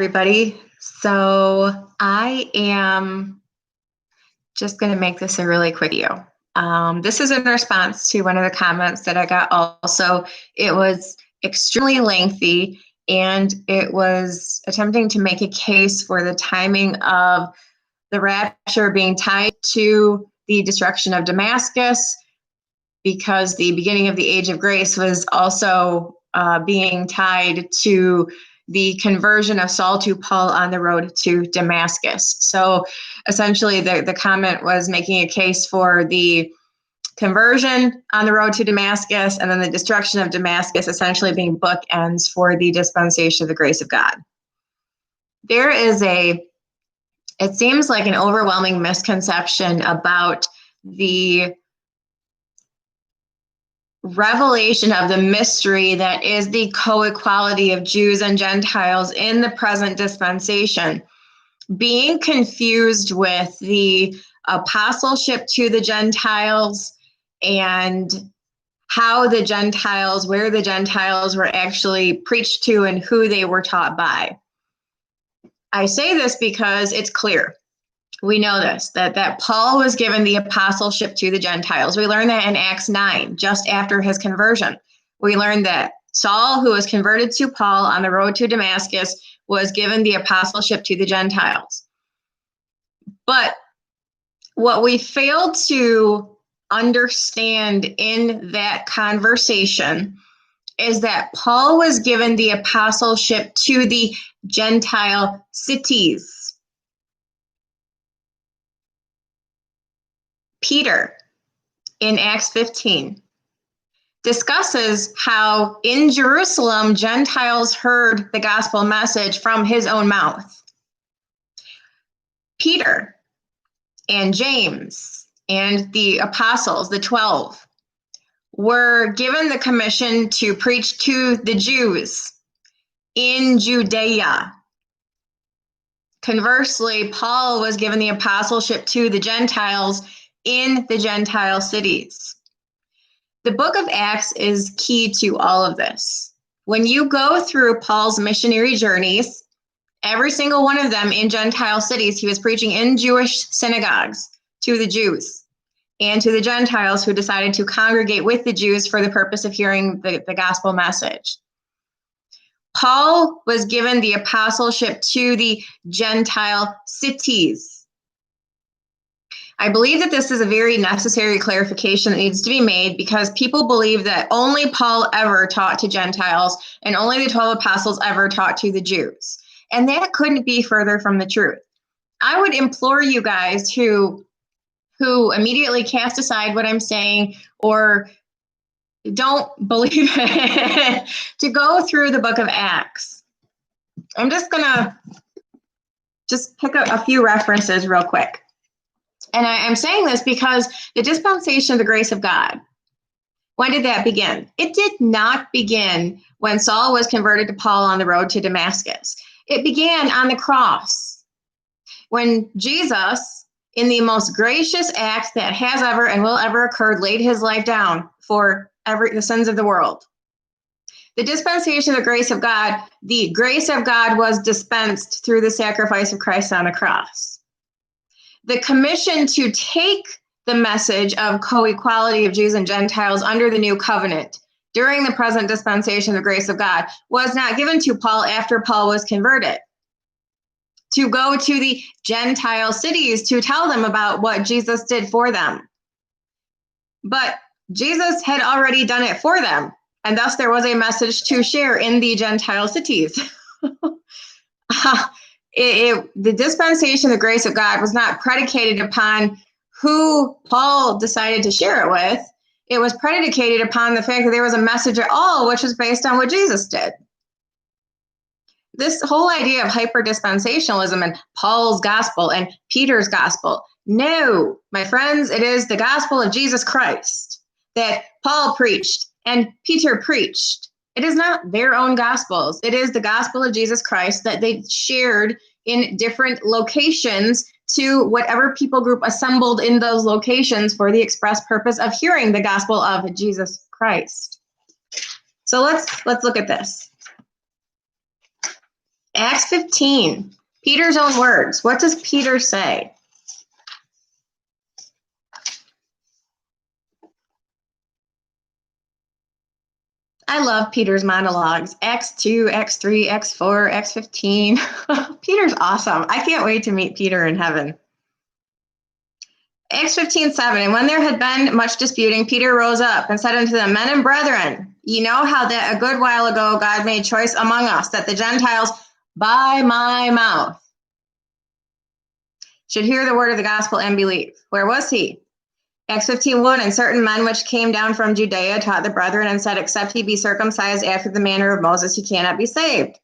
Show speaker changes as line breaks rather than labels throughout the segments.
everybody. So I am just going to make this a really quick video. This is in response to one of the comments that I got also. It was extremely lengthy, and it was attempting to make a case for the timing of the rapture being tied to the destruction of Damascus, because the beginning of the age of grace was also being tied to the conversion of Saul to Paul on the road to Damascus. So essentially the comment was making a case for the conversion on the road to Damascus, and then the destruction of Damascus essentially being bookends for the dispensation of the grace of God. There is it seems like an overwhelming misconception about the revelation of the mystery that is the co-equality of Jews and Gentiles in the present dispensation, being confused with the apostleship to the Gentiles and how the Gentiles, where the Gentiles were actually preached to and who they were taught by. I say this because it's clear. We know this, that Paul was given the apostleship to the Gentiles. We learned that in Acts 9, just after his conversion. We learned that Saul, who was converted to Paul on the road to Damascus, was given the apostleship to the Gentiles. But what we failed to understand in that conversation is that Paul was given the apostleship to the Gentile cities. Peter, in Acts 15, discusses how in Jerusalem, Gentiles heard the gospel message from his own mouth. Peter and James and the apostles, the 12, were given the commission to preach to the Jews in Judea. Conversely, Paul was given the apostleship to the Gentiles in the Gentile cities. The book of Acts is key to all of this. When you go through Paul's missionary journeys, every single one of them in Gentile cities, he was preaching in Jewish synagogues to the Jews and to the Gentiles who decided to congregate with the Jews for the purpose of hearing the gospel message. Paul was given the apostleship to the Gentile cities. I believe that this is a very necessary clarification that needs to be made, because people believe that only Paul ever taught to Gentiles and only the 12 apostles ever taught to the Jews. And that couldn't be further from the truth. I would implore you guys who immediately cast aside what I'm saying or don't believe it to go through the book of Acts. I'm just going to pick a few references real quick. And I'm saying this because the dispensation of the grace of God, when did that begin? It did not begin when Saul was converted to Paul on the road to Damascus. It began on the cross, when Jesus, in the most gracious act that has ever and will ever occur, laid his life down for the sins of the world. The dispensation of the grace of God, the grace of God was dispensed through the sacrifice of Christ on the cross. The commission to take the message of co-equality of Jews and Gentiles under the new covenant during the present dispensation of the grace of God was not given to Paul after Paul was converted, to go to the Gentile cities to tell them about what Jesus did for them. But Jesus had already done it for them, and thus there was a message to share in the Gentile cities. The dispensation of the grace of God was not predicated upon who Paul decided to share it with. It was predicated upon the fact that there was a message at all, which was based on what Jesus did. This whole idea of hyper-dispensationalism and Paul's gospel and Peter's gospel. No, my friends, it is the gospel of Jesus Christ that Paul preached and Peter preached. It is not their own gospels. It is the gospel of Jesus Christ that they shared in different locations to whatever people group assembled in those locations for the express purpose of hearing the gospel of Jesus Christ. So let's look at this. Acts 15, Peter's own words. What does Peter say? I love Peter's monologues. Acts 2, Acts 3, Acts 4, Acts 15. Peter's awesome. I can't wait to meet Peter in heaven. Acts 15:7, and when there had been much disputing, Peter rose up and said unto them, Men and brethren, ye know how that a good while ago God made choice among us, that the Gentiles by my mouth should hear the word of the gospel and believe. Where was he? Acts 15:1, and certain men which came down from Judea taught the brethren and said, Except he be circumcised after the manner of Moses, he cannot be saved.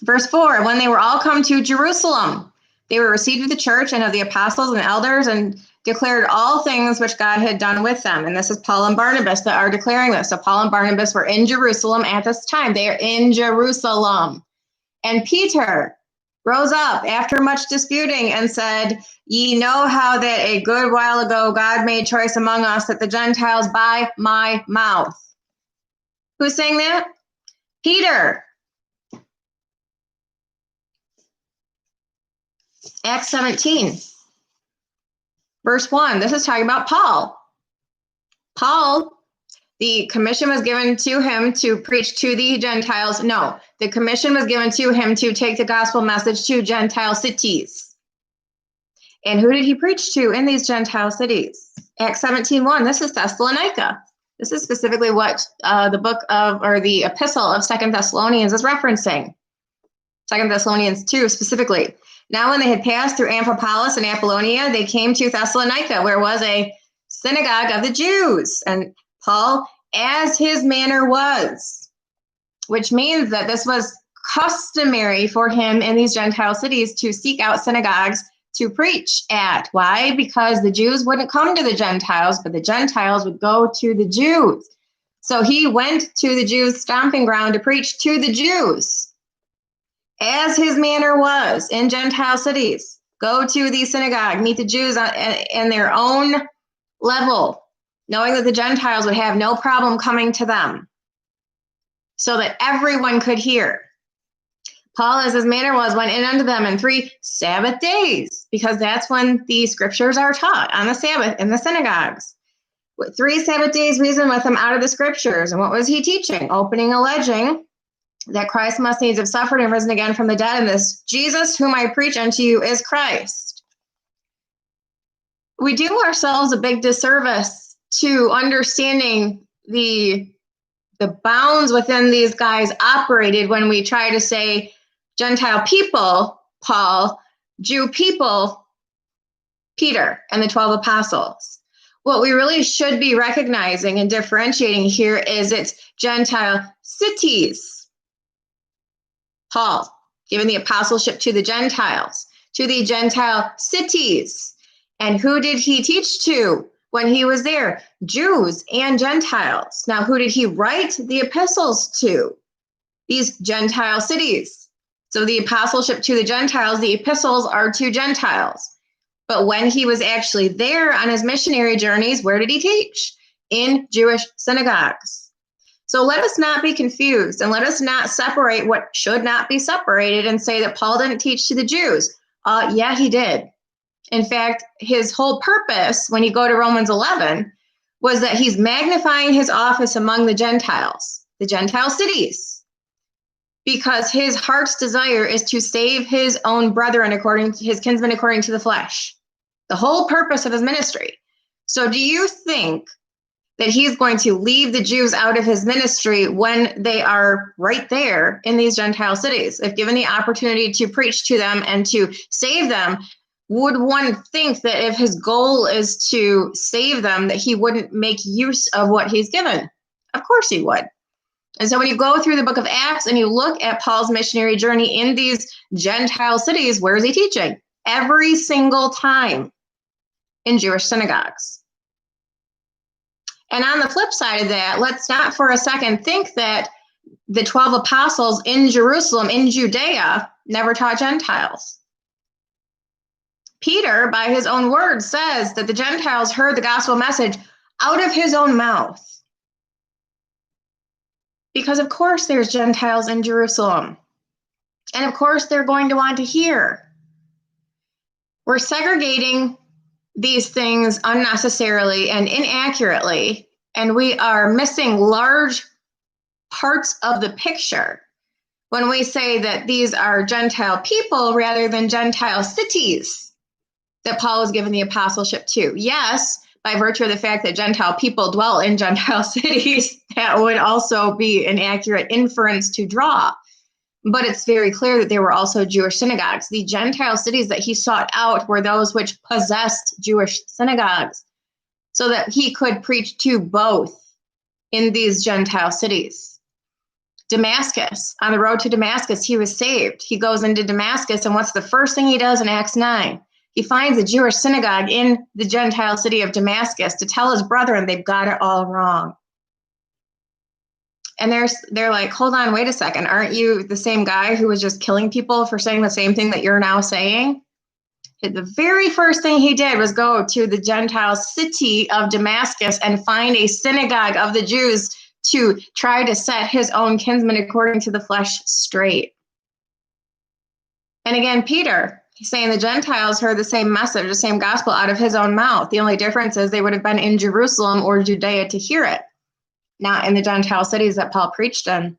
Verse 4, when they were all come to Jerusalem, they were received of the church and of the apostles and elders and declared all things which God had done with them. And this is Paul and Barnabas that are declaring this. So Paul and Barnabas were in Jerusalem at this time. They are in Jerusalem. And Peter rose up after much disputing and said, Ye know how that a good while ago God made choice among us, that the Gentiles by my mouth. Who's saying that? Peter. Acts 17, verse 1. This is talking about Paul. Paul, the commission was given to him to preach to the Gentiles. No, the commission was given to him to take the gospel message to Gentile cities. And who did he preach to in these Gentile cities? Acts 17:1. This is Thessalonica. This is specifically what the book of, or the epistle of 2 Thessalonians is referencing. 2 Thessalonians 2 specifically. Now when they had passed through Amphipolis and Apollonia, they came to Thessalonica, where was a synagogue of the Jews. And Paul, as his manner was, which means that this was customary for him in these Gentile cities to seek out synagogues to preach at. Why? Because the Jews wouldn't come to the Gentiles, but the Gentiles would go to the Jews. So he went to the Jews' stomping ground to preach to the Jews. As his manner was in Gentile cities, go to the synagogue, meet the Jews in their own level, knowing that the Gentiles would have no problem coming to them, so that everyone could hear. Paul, as his manner was, went in unto them in 3 Sabbath days, because that's when the scriptures are taught, on the Sabbath in the synagogues. With 3 Sabbath days reasoned with them out of the scriptures. And what was he teaching? Opening, alleging that Christ must needs have suffered and risen again from the dead, and this Jesus whom I preach unto you is Christ. We do ourselves a big disservice to understanding the bounds within these guys operated when we try to say Gentile people, Paul, Jew people, Peter, and the 12 apostles. What we really should be recognizing and differentiating here is it's Gentile cities. Paul, giving the apostleship to the Gentiles, to the Gentile cities. And who did he teach to when he was there? Jews and Gentiles. Now, who did he write the epistles to? These Gentile cities. So the apostleship to the Gentiles, the epistles are to Gentiles. But when he was actually there on his missionary journeys, where did he teach? In Jewish synagogues. So let us not be confused, and let us not separate what should not be separated and say that Paul didn't teach to the Jews. Yeah, he did. In fact, his whole purpose when you go to Romans 11 was that he's magnifying his office among the Gentiles, the Gentile cities, because his heart's desire is to save his own brethren, according to his kinsmen, according to the flesh. The whole purpose of his ministry. So do you think that he's going to leave the Jews out of his ministry when they are right there in these Gentile cities? If given the opportunity to preach to them and to save them, would one think that if his goal is to save them, that he wouldn't make use of what he's given? Of course he would. And so when you go through the book of Acts and you look at Paul's missionary journey in these Gentile cities, where is he teaching? Every single time in Jewish synagogues. And on the flip side of that, let's not for a second think that the 12 apostles in Jerusalem, in Judea, never taught Gentiles. Peter, by his own words, says that the Gentiles heard the gospel message out of his own mouth. Because of course there's Gentiles in Jerusalem. And of course they're going to want to hear. We're segregating these things unnecessarily and inaccurately, and we are missing large parts of the picture when we say that these are Gentile people rather than Gentile cities that Paul was given the apostleship to. Yes, by virtue of the fact that Gentile people dwell in Gentile cities, that would also be an accurate inference to draw. But it's very clear that there were also Jewish synagogues. The Gentile cities that he sought out were those which possessed Jewish synagogues, so that he could preach to both in these Gentile cities. Damascus, on the road to Damascus, he was saved. He goes into Damascus, and what's the first thing he does in Acts 9? He finds a Jewish synagogue in the Gentile city of Damascus to tell his brethren they've got it all wrong. And they're like, hold on, wait a second. Aren't you the same guy who was just killing people for saying the same thing that you're now saying? The very first thing he did was go to the Gentile city of Damascus and find a synagogue of the Jews to try to set his own kinsmen according to the flesh straight. And again, Peter, he's saying the Gentiles heard the same message, the same gospel out of his own mouth. The only difference is they would have been in Jerusalem or Judea to hear it, not in the Gentile cities that Paul preached in.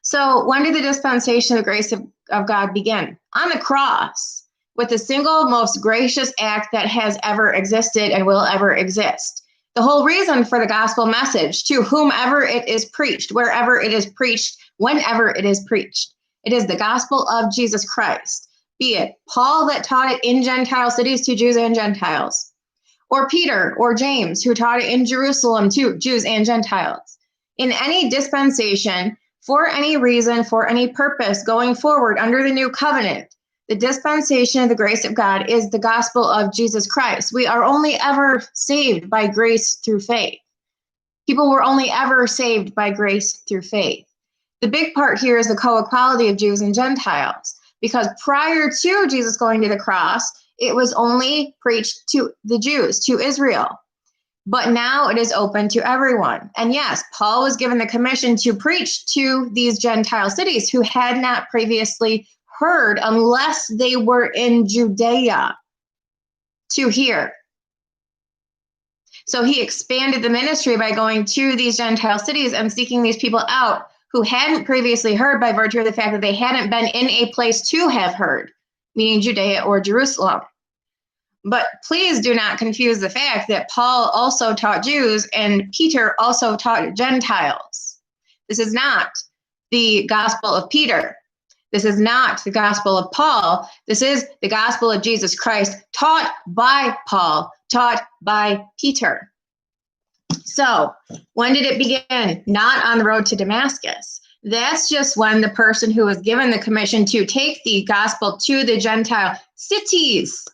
So when did the dispensation of the grace of God begin? On the cross, with the single most gracious act that has ever existed and will ever exist. The whole reason for the gospel message, to whomever it is preached, wherever it is preached, whenever it is preached, it is the gospel of Jesus Christ, be it Paul that taught it in Gentile cities to Jews and Gentiles, or Peter or James who taught it in Jerusalem to Jews and Gentiles. In any dispensation, for any reason, for any purpose going forward under the new covenant, the dispensation of the grace of God is the gospel of Jesus Christ. We are only ever saved by grace through faith. People were only ever saved by grace through faith. The big part here is the co-equality of Jews and Gentiles, because prior to Jesus going to the cross, it was only preached to the Jews, to Israel. But now it is open to everyone. And yes, Paul was given the commission to preach to these Gentile cities who had not previously heard, unless they were in Judea, to hear. So he expanded the ministry by going to these Gentile cities and seeking these people out who hadn't previously heard by virtue of the fact that they hadn't been in a place to have heard, meaning Judea or Jerusalem. But please do not confuse the fact that Paul also taught Jews and Peter also taught Gentiles. This is not the gospel of Peter. This is not the gospel of Paul. This is the gospel of Jesus Christ, taught by Paul, taught by Peter. So when did it begin? Not on the road to Damascus. That's just when the person who was given the commission to take the gospel to the Gentile cities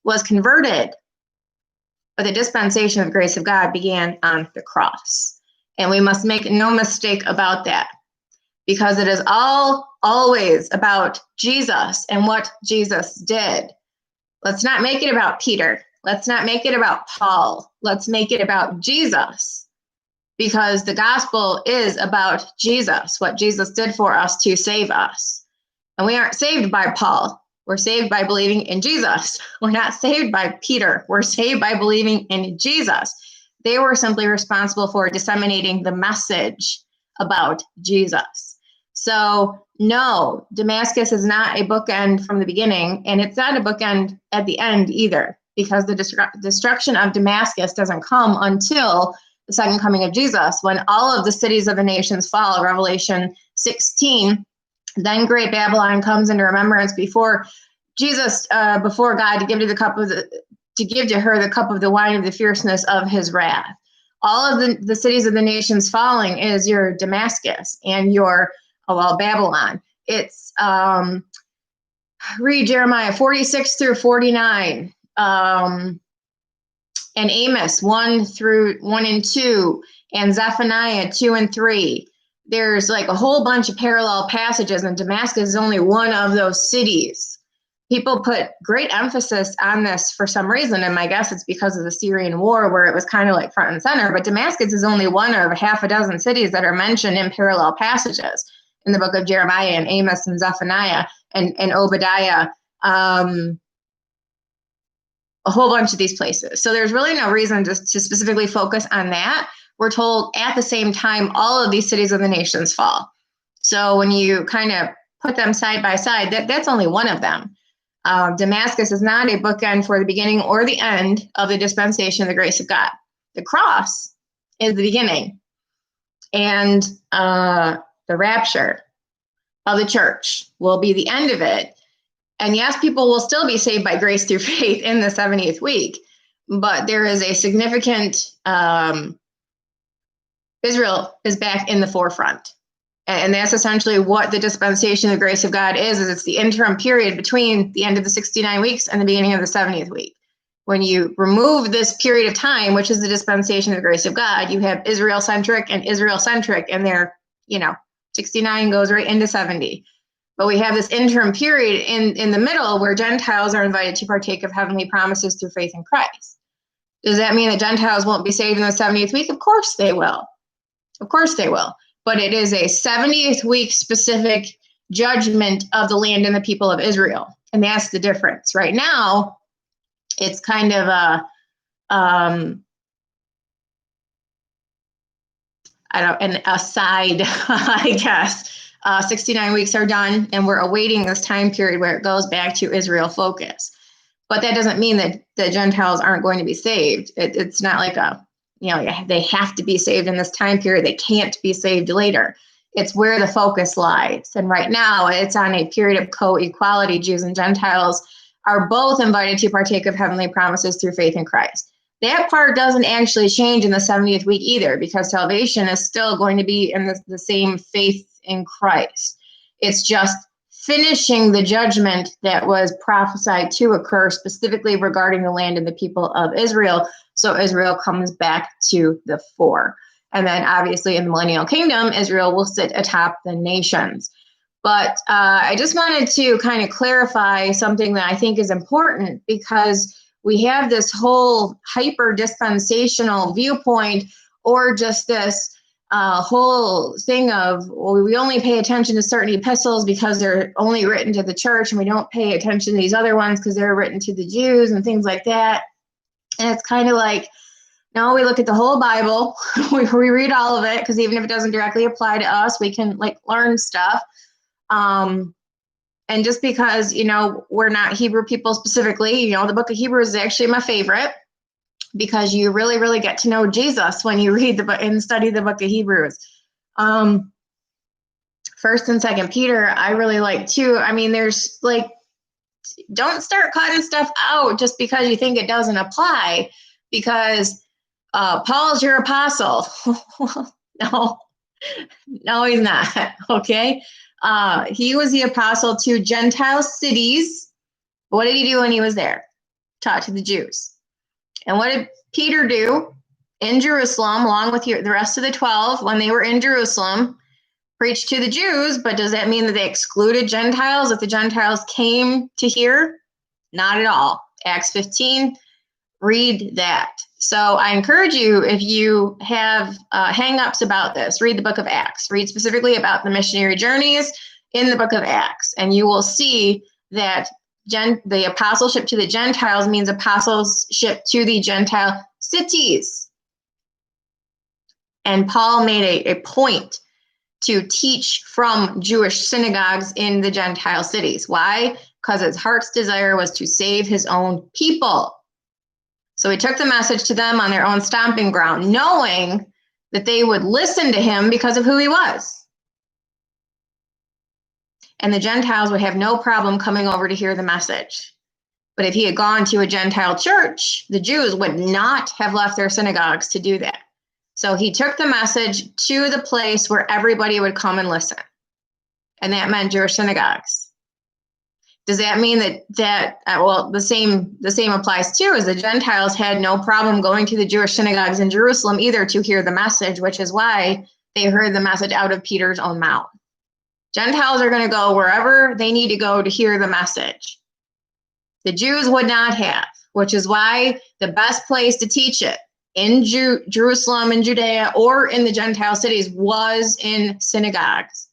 was converted. But the dispensation of the grace of God began on the cross. And we must make no mistake about that, because it is always about Jesus and what Jesus did. Let's not make it about Peter. Let's not make it about Paul. Let's make it about Jesus, because the gospel is about Jesus, what Jesus did for us to save us. And we aren't saved by Paul. We're saved by believing in Jesus. We're not saved by Peter. We're saved by believing in Jesus. They were simply responsible for disseminating the message about Jesus. So no, Damascus is not a bookend from the beginning, and it's not a bookend at the end either, because the destruction of Damascus doesn't come until the second coming of Jesus, when all of the cities of the nations fall. Revelation 16, then great Babylon comes into remembrance before Jesus, before God, to give to her the cup of the wine of the fierceness of his wrath. All of the cities of the nations falling is your Damascus and your Babylon. It's read Jeremiah 46 through 49, and Amos 1 and 2, and Zephaniah 2 and 3. There's like a whole bunch of parallel passages, and Damascus is only one of those cities. people put great emphasis on this for some reason, and my guess it's because of the Syrian war, where it was kind of like front and center. But Damascus is only one of half a dozen cities that are mentioned in parallel passages in the book of Jeremiah and Amos and Zephaniah and Obadiah, a whole bunch of these places. So there's really no reason to specifically focus on that. We're told at the same time, all of these cities of the nations fall. So when you kind of put them side by side, that's only one of them. Damascus is not a bookend for the beginning or the end of the dispensation of the grace of God. The cross is the beginning, and the rapture of the church will be the end of it. And yes, people will still be saved by grace through faith in the 70th week, but there is a significant, Israel is back in the forefront. And that's essentially what the dispensation of the grace of God is it's the interim period between the end of the 69 weeks and the beginning of the 70th week. When you remove this period of time, which is the dispensation of the grace of God, you have Israel-centric, and they're, 69 goes right into 70. But we have this interim period in the middle where Gentiles are invited to partake of heavenly promises through faith in Christ. Does that mean that Gentiles won't be saved in the 70th week? Of course they will. Of course they will. But it is a 70th week specific judgment of the land and the people of Israel. And that's the difference. Right now, it's kind of an aside, I guess. 69 weeks are done, and we're awaiting this time period where it goes back to Israel focus. But that doesn't mean that the Gentiles aren't going to be saved. It's not like they have to be saved in this time period. They can't be saved later. It's where the focus lies. And right now, it's on a period of co-equality. Jews and Gentiles are both invited to partake of heavenly promises through faith in Christ. That part doesn't actually change in the 70th week either, because salvation is still going to be in the same faith in Christ. It's just finishing the judgment that was prophesied to occur specifically regarding the land and the people of Israel. So Israel comes back to the fore. And then obviously in the millennial kingdom, Israel will sit atop the nations. But I just wanted to kind of clarify something that I think is important, because we have this whole hyper dispensational viewpoint, or just this whole thing of, well, we only pay attention to certain epistles because they're only written to the church, and we don't pay attention to these other ones because they're written to the Jews and things like that. And it's kind of like, no, we look at the whole Bible, we read all of it, because even if it doesn't directly apply to us, we can learn stuff. And just because, we're not Hebrew people specifically, the book of Hebrews is actually my favorite, because you really, really get to know Jesus when you read the book and study the book of Hebrews. First and Second Peter, I really like too. I mean, there's don't start cutting stuff out just because you think it doesn't apply, because Paul's your apostle. No, he's not. Okay. He was the apostle to Gentile cities. What did he do when he was there? Taught to the Jews. And what did Peter do in Jerusalem, along with the rest of the 12, when they were in Jerusalem? Preached to the Jews, but does that mean that they excluded Gentiles if the Gentiles came to hear? Not at all. Acts 15, read that. So I encourage you, if you have hang-ups about this, read the book of Acts. Read specifically about the missionary journeys in the book of Acts, and you will see that the apostleship to the Gentiles means apostleship to the Gentile cities. And Paul made a point to teach from Jewish synagogues in the Gentile cities. Why? Because his heart's desire was to save his own people. So he took the message to them on their own stomping ground, knowing that they would listen to him because of who he was. And the Gentiles would have no problem coming over to hear the message. But if he had gone to a Gentile church, the Jews would not have left their synagogues to do that. So he took the message to the place where everybody would come and listen. And that meant Jewish synagogues. Does that mean that the same applies too, as the Gentiles had no problem going to the Jewish synagogues in Jerusalem either to hear the message, which is why they heard the message out of Peter's own mouth. Gentiles are going to go wherever they need to go to hear the message. The Jews would not have, which is why the best place to teach it in Jerusalem and Judea or in the Gentile cities was in synagogues,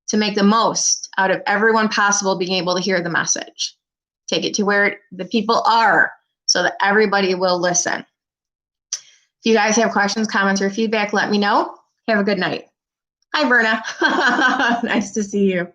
to make the most out of everyone possible being able to hear the message. Take it to where the people are so that everybody will listen. If you guys have questions, comments, or feedback, let me know. Have a good night. Hi, Verna. Nice to see you.